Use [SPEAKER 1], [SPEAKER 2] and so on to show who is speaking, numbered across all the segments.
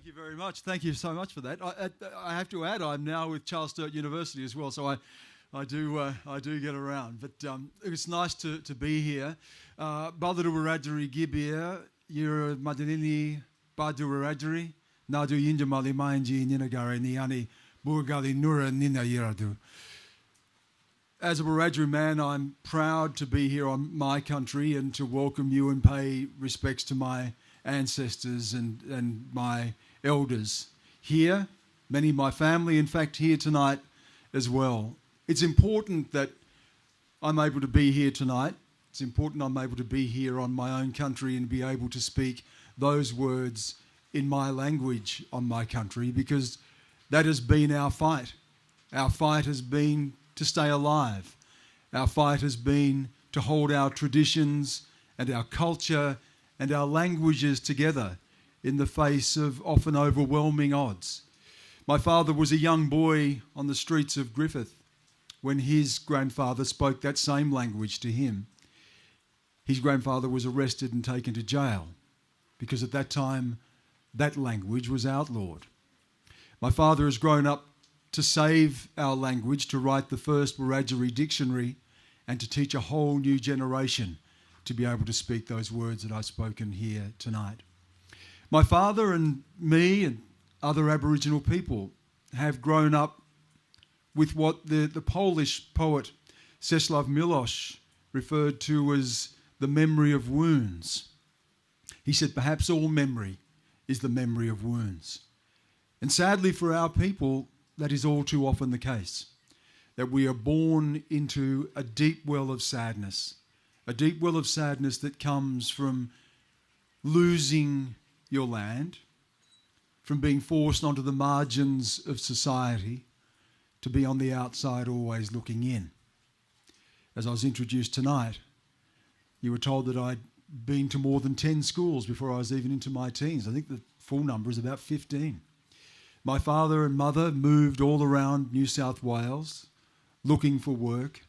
[SPEAKER 1] Thank you very much. Thank you so much for that. I have to add, I'm now with Charles Sturt University as well, so I do get around. But it's nice to be here. Baladu Wiradjuri Gibir, Yura Madinini Badu Wiradjuri, Nadu Yinjamali Mainji Ninagare Niani Burgali Nura Nina Yiradu. As a Wiradjuri man, I'm proud to be here on my country and to welcome you and pay respects to my ancestors and my elders here, many of my family, in fact, here tonight as well. It's important that I'm able to be here tonight. It's important I'm able to be here on my own country and be able to speak those words in my language on my country, because that has been our fight. Our fight has been to stay alive. Our fight has been to hold our traditions and our culture and our languages together in the face of often overwhelming odds. My father was a young boy on the streets of Griffith when his grandfather spoke that same language to him. His grandfather was arrested and taken to jail because at that time that language was outlawed. My father has grown up to save our language, to write the first Wiradjuri dictionary and to teach a whole new generation to be able to speak those words that I've spoken here tonight. My father and me and other Aboriginal people have grown up with what the Polish poet Czesław Miłosz referred to as the memory of wounds. He said perhaps all memory is the memory of wounds. And sadly for our people, that is all too often the case, that we are born into a deep well of sadness, a deep well of sadness that comes from losing your land, from being forced onto the margins of society, to be on the outside always looking in. As I was introduced tonight, you were told that I'd been to more than 10 schools before I was even into my teens. I think the full number is about 15. My father and mother moved all around New South Wales looking for work.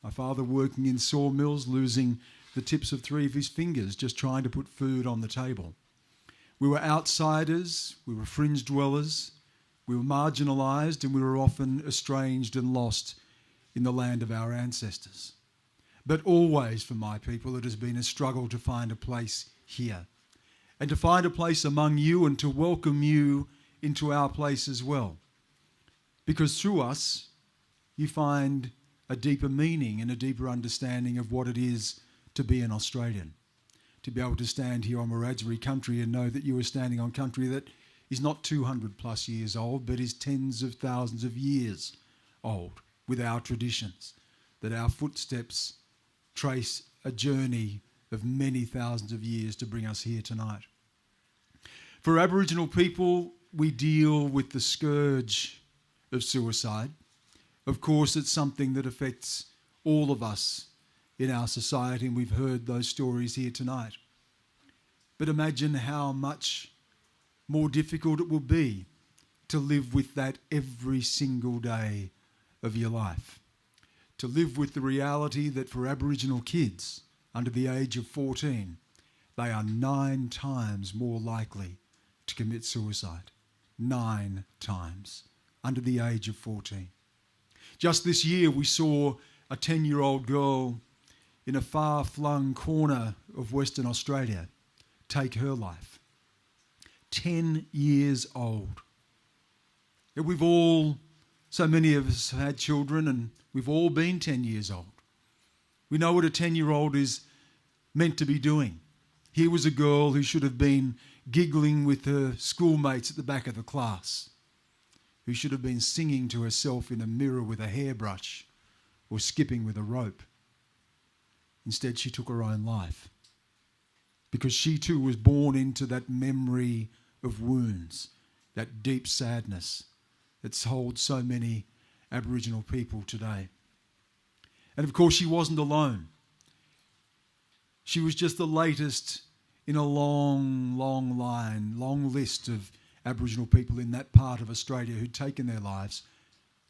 [SPEAKER 1] My father working in sawmills, losing the tips of 3 of his fingers, just trying to put food on the table. We were outsiders, we were fringe dwellers, we were marginalised, and we were often estranged and lost in the land of our ancestors. But always for my people it has been a struggle to find a place here, and to find a place among you and to welcome you into our place as well. Because through us you find a deeper meaning and a deeper understanding of what it is to be an Australian. To be able to stand here on Wiradjuri country and know that you are standing on country that is not 200 plus years old, but is tens of thousands of years old, with our traditions, that our footsteps trace a journey of many thousands of years to bring us here tonight. For Aboriginal people, we deal with the scourge of suicide. Of course, it's something that affects all of us in our society, and we've heard those stories here tonight. But imagine how much more difficult it will be to live with that every single day of your life. To live with the reality that for Aboriginal kids under the age of 14, they are 9 times more likely to commit suicide. 9 times under the age of 14. Just this year we saw a 10-year-old girl in a far-flung corner of Western Australia take her life. 10 years old. And we've all, so many of us have had children and we've all been 10 years old. We know what a 10-year-old is meant to be doing. Here was a girl who should have been giggling with her schoolmates at the back of the class, who should have been singing to herself in a mirror with a hairbrush or skipping with a rope. Instead, she took her own life because she too was born into that memory of wounds, that deep sadness that holds so many Aboriginal people today. And of course, she wasn't alone. She was just the latest in a long, long line, long list of Aboriginal people in that part of Australia who'd taken their lives.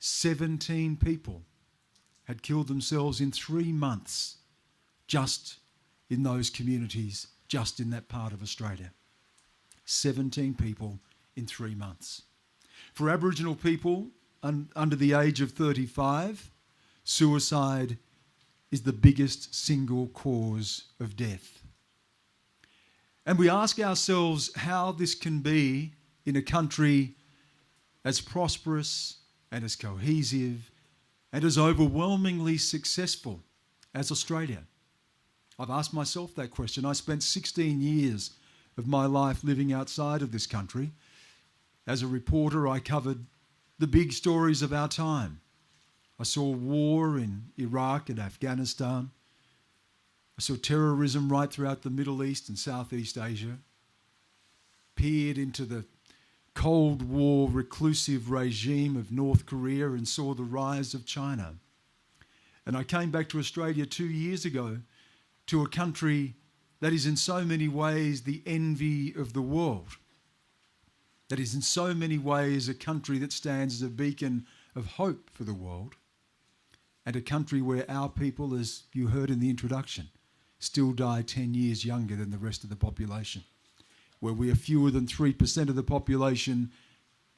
[SPEAKER 1] 17 people had killed themselves in 3 months just in those communities, just in that part of Australia. 17 people in 3 months. For Aboriginal people under the age of 35, suicide is the biggest single cause of death. And we ask ourselves how this can be in a country as prosperous and as cohesive and as overwhelmingly successful as Australia. I've asked myself that question. I spent 16 years of my life living outside of this country. As a reporter, I covered the big stories of our time. I saw war in Iraq and Afghanistan. I saw terrorism right throughout the Middle East and Southeast Asia. Peered into the Cold War reclusive regime of North Korea and saw the rise of China. And I came back to Australia 2 years ago, to a country that is in so many ways the envy of the world, that is in so many ways a country that stands as a beacon of hope for the world, and a country where our people, as you heard in the introduction, still die 10 years younger than the rest of the population, where we are fewer than 3% of the population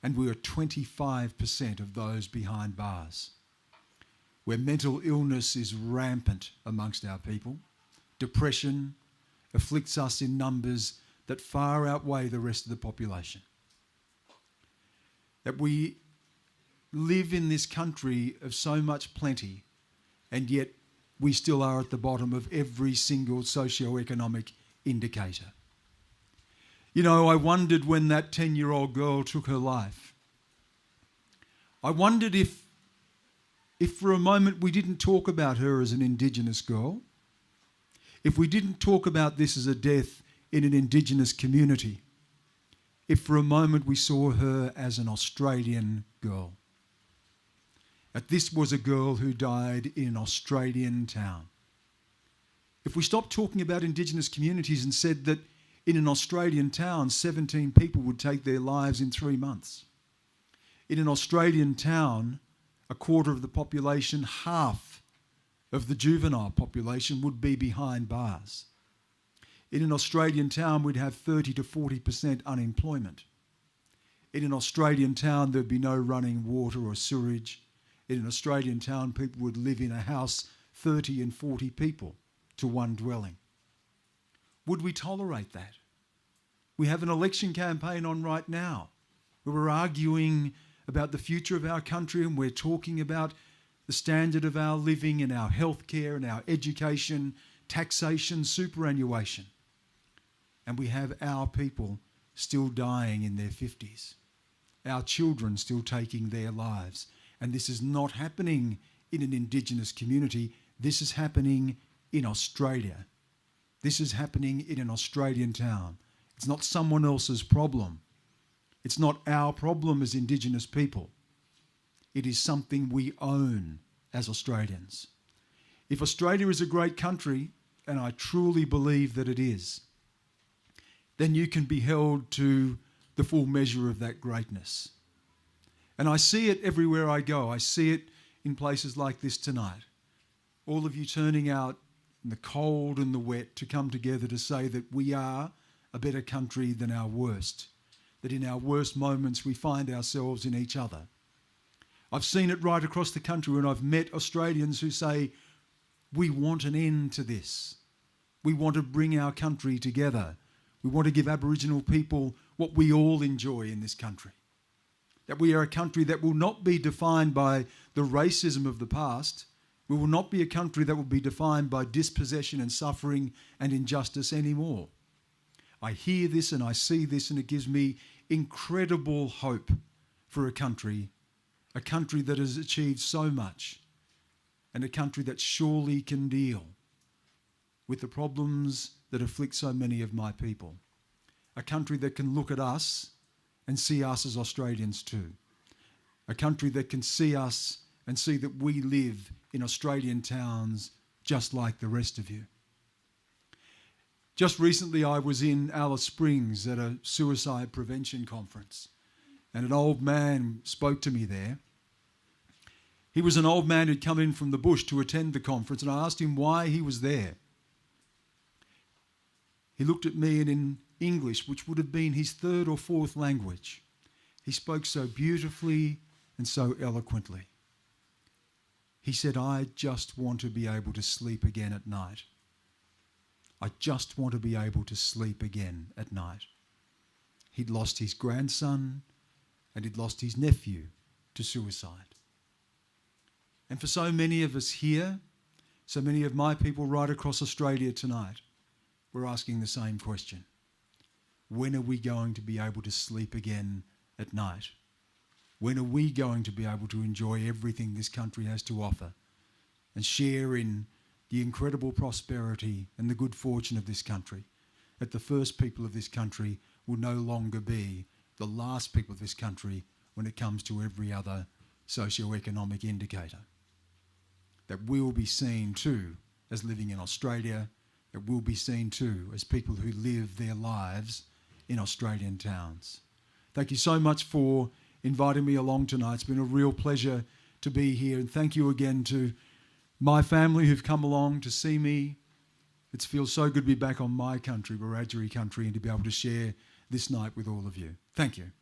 [SPEAKER 1] and we are 25% of those behind bars, where mental illness is rampant amongst our people. Depression afflicts us in numbers that far outweigh the rest of the population. That we live in this country of so much plenty, and yet we still are at the bottom of every single socio-economic indicator. You know, I wondered when that 10-year-old girl took her life. I wondered if for a moment we didn't talk about her as an Indigenous girl, if we didn't talk about this as a death in an Indigenous community, if for a moment we saw her as an Australian girl. That this was a girl who died in an Australian town. If we stopped talking about Indigenous communities and said that in an Australian town, 17 people would take their lives in 3 months. In an Australian town, a quarter of the population, half of the juvenile population would be behind bars. In an Australian town, we'd have 30 to 40% unemployment. In an Australian town, there'd be no running water or sewage. In an Australian town, people would live in a house 30 and 40 people to one dwelling. Would we tolerate that? We have an election campaign on right now where we're arguing about the future of our country, and we're talking about the standard of our living and our healthcare and our education, taxation, superannuation. And we have our people still dying in their 50s, our children still taking their lives. And this is not happening in an Indigenous community. This is happening in Australia. This is happening in an Australian town. It's not someone else's problem. It's not our problem as Indigenous people. It is something we own as Australians. If Australia is a great country, and I truly believe that it is, then you can be held to the full measure of that greatness. And I see it everywhere I go. I see it in places like this tonight. All of you turning out in the cold and the wet to come together to say that we are a better country than our worst, that in our worst moments we find ourselves in each other. I've seen it right across the country when I've met Australians who say, we want an end to this. We want to bring our country together. We want to give Aboriginal people what we all enjoy in this country. That we are a country that will not be defined by the racism of the past. We will not be a country that will be defined by dispossession and suffering and injustice anymore. I hear this and I see this, and it gives me incredible hope for a country that has achieved so much, and a country that surely can deal with the problems that afflict so many of my people. A country that can look at us and see us as Australians too. A country that can see us and see that we live in Australian towns just like the rest of you. Just recently I was in Alice Springs at a suicide prevention conference, and an old man spoke to me there. He was an old man who'd come in from the bush to attend the conference, and I asked him why he was there. He looked at me, and in English, which would have been his third or fourth language, He spoke so beautifully and so eloquently. He said, I just want to be able to sleep again at night. I just want to be able to sleep again at night. He'd lost his grandson and he'd lost his nephew to suicide. And for so many of us here, so many of my people right across Australia tonight, we're asking the same question. When are we going to be able to sleep again at night? When are we going to be able to enjoy everything this country has to offer and share in the incredible prosperity and the good fortune of this country, that the first people of this country will no longer be the last people of this country when it comes to every other socio-economic indicator? That we'll be seen too as living in Australia, that we'll be seen too as people who live their lives in Australian towns. Thank you so much for inviting me along tonight. It's been a real pleasure to be here, and thank you again to my family who've come along to see me. It feels so good to be back on my country, Wiradjuri country, and to be able to share this night with all of you. Thank you.